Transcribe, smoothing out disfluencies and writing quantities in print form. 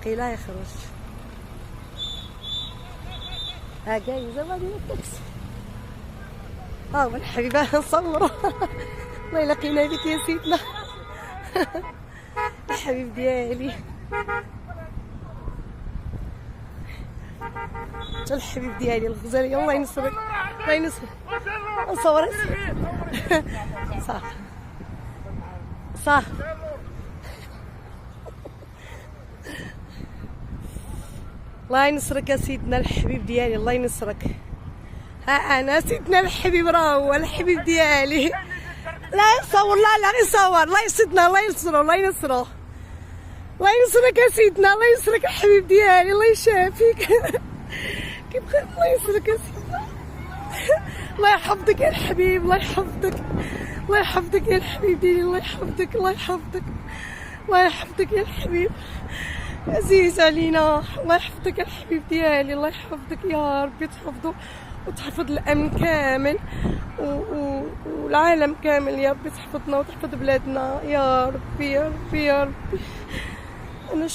باقي لا يخرج. ها جايزة غادي الطقس. هو الحبيبة نصورو. الله يلاقينا بك يا سيدنا. الحبيب ديالي، انت الحبيب ديالي الغزالي. الله ينصرك، الله ينصرك. نصور صافي صافي. الله ينصرك يا سيدنا الحبيب ديالي، الله ينصرك. ها انا سيدنا الحبيب راه هو الحبيب ديالي. لا يصور، لا يصور. الله يسدنا، الله ينصرو، الله ينصرو. الله ينصرك يا سيدنا، الله ينصرك الحبيب ديالي، الله يشافيك. كيف الله ينصرك يا سيدنا. الله يحفظك يا الحبيب، الله يحفظك، الله يحفظك يا الحبيب ديالي، الله يحفظك، الله يحفظك، الله يحفظك يا الحبيب عزيز علينا. الله يحفظك يا الحبيب ديالي، الله يحفظك يا ربي، تحفظه وتحفظ الامن كامل والعالم كامل يا ربي، تحفظنا وتحفظ بلادنا يا ربي، يا ربي، يا ربي. انا